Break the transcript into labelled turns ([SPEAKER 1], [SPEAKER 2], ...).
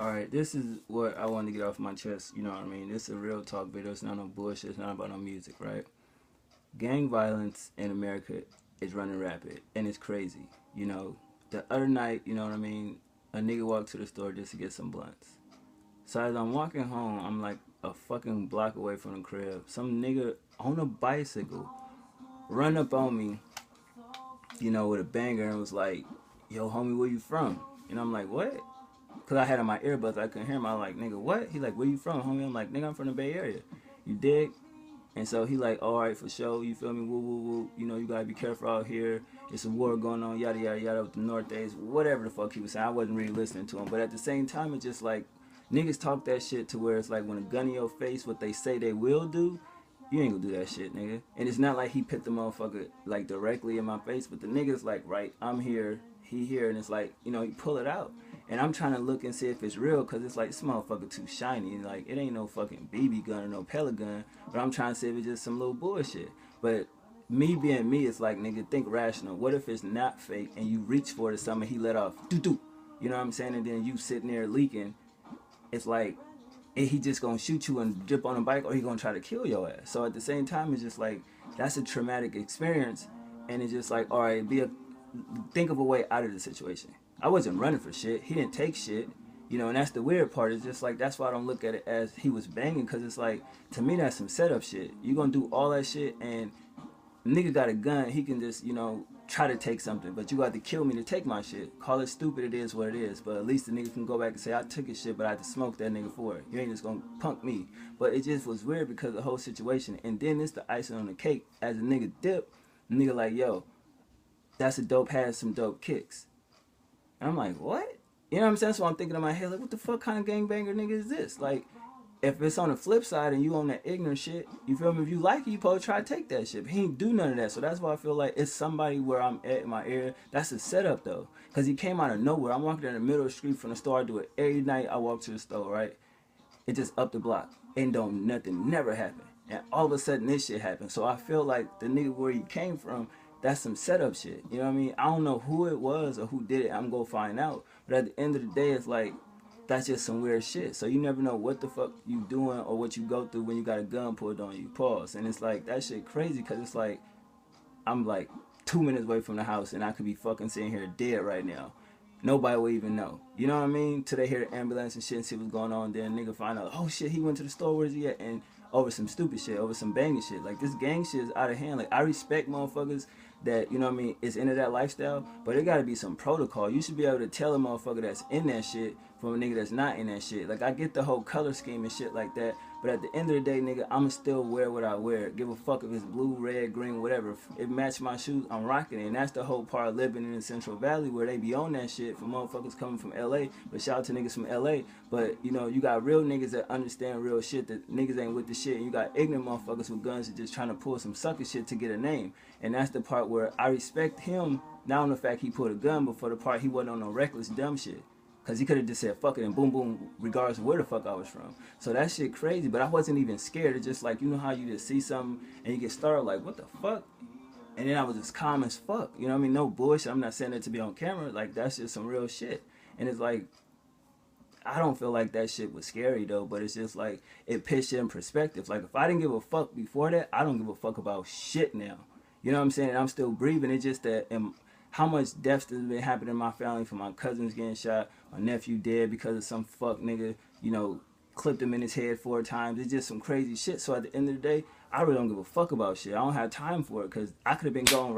[SPEAKER 1] Alright, this is what I wanted to get off my chest, you know what I mean? This is a real talk video, it's not no bullshit, it's not about no music, right? Gang violence in America is running rapid, and it's crazy. You know, the other night, you know what I mean, a nigga walked to the store just to get some blunts. So as I'm walking home, I'm like a fucking block away from the crib. Some nigga on a bicycle run up on me, you know, with a banger and was like, yo, homie, where you from? And I'm like, what? Because I had on my earbuds, I couldn't hear him. I was like, nigga, what? He like, where you from, homie? I'm like, nigga, I'm from the Bay Area. You dig? And so he like, all right, for sure, you feel me? Woo, woo, woo. You know, you gotta be careful out here. It's a war going on, yada, yada, yada, with the Northeast. Whatever the fuck he was saying. I wasn't really listening to him. But at the same time, it's just like, niggas talk that shit to where it's like when a gun in your face, what they say they will do, you ain't gonna do that shit, nigga. And it's not like he put the motherfucker like directly in my face, but the nigga's like, right, I'm here, he here, and it's like, you know, you pull it out. And I'm trying to look and see if it's real, because it's like, this motherfucker too shiny. Like, it ain't no fucking BB gun or no pellet gun, but I'm trying to see if it's just some little bullshit. But me being me, it's like, nigga, think rational. What if it's not fake and you reach for it or something, he let off, doo-doo. You know what I'm saying? And then you sitting there leaking. It's like, he just gonna shoot you and jump on a bike, or he gonna try to kill your ass. So at the same time, it's just like, that's a traumatic experience. And it's just like, all right, think of a way out of the situation. I wasn't running for shit. He didn't take shit. You know, and that's the weird part. It's just like, that's why I don't look at it as he was banging, because it's like, to me, that's some setup shit. You gonna do all that shit, and nigga got a gun, he can just, you know, try to take something, but you got to kill me to take my shit. Call it stupid, it is what it is, but at least the nigga can go back and say, I took his shit, but I had to smoke that nigga for it. You ain't just gonna punk me. But it just was weird because of the whole situation. And then it's the icing on the cake. As a nigga dip, the nigga like, yo, that's a dope, has some dope kicks. And I'm like, what? You know what I'm saying? So I'm thinking in my head, like, what the fuck kind of gangbanger nigga is this? Like, if it's on the flip side and you on that ignorant shit, you feel me? If you like it, you probably try to take that shit. But he ain't do none of that. So that's why I feel like it's somebody where I'm at in my area. That's a setup, though. Because he came out of nowhere. I'm walking down the middle of the street from the store. I do it every night I walk to the store, right? It just up the block. And don't nothing never happen. And all of a sudden, this shit happened. So I feel like the nigga where he came from, that's some setup shit. You know what I mean? I don't know who it was or who did it. I'm going to find out. But at the end of the day, it's like, that's just some weird shit. So you never know what the fuck you doing or what you go through when you got a gun pulled on you. Pause. And it's like, that shit crazy, because it's like, I'm like 2 minutes away from the house and I could be fucking sitting here dead right now. Nobody will even know. You know what I mean? Till they hear the ambulance and shit and see what's going on. Then nigga find out, oh shit, he went to the store, where's he at? And over some stupid shit, over some banging shit. Like, this gang shit is out of hand. Like, I respect motherfuckers that, you know what I mean, is into that lifestyle, but it gotta be some protocol. You should be able to tell a motherfucker that's in that shit from a nigga that's not in that shit. Like, I get the whole color scheme and shit like that, but at the end of the day, nigga, I'ma still wear what I wear. Give a fuck if it's blue, red, green, whatever. If it match my shoes, I'm rocking it. And that's the whole part of living in the Central Valley, where they be on that shit for motherfuckers coming from LA. But shout out to niggas from LA. But, you know, you got real niggas that understand real shit, that niggas ain't with the shit. And you got ignorant motherfuckers with guns that just trying to pull some sucker shit to get a name. And that's the part where I respect him, not on the fact he pulled a gun, but for the part he wasn't on no reckless dumb shit. Because he could have just said fuck it and boom boom, regardless of where the fuck I was from. So that shit crazy, but I wasn't even scared. It's just like, you know how you just see something and you get started like, what the fuck? And then I was just calm as fuck. You know what I mean? No bullshit. I'm not saying that to be on camera. Like, that's just some real shit. And it's like, I don't feel like that shit was scary though, but it's just like, it pitched it in perspective. Like, if I didn't give a fuck before that, I don't give a fuck about shit now. You know what I'm saying? And I'm still breathing. It's just that, how much deaths has been happening in my family, from my cousins getting shot, my nephew dead because of some fuck nigga, you know, clipped him in his head 4 times. It's just some crazy shit. So at the end of the day, I really don't give a fuck about shit. I don't have time for it, because I could have been going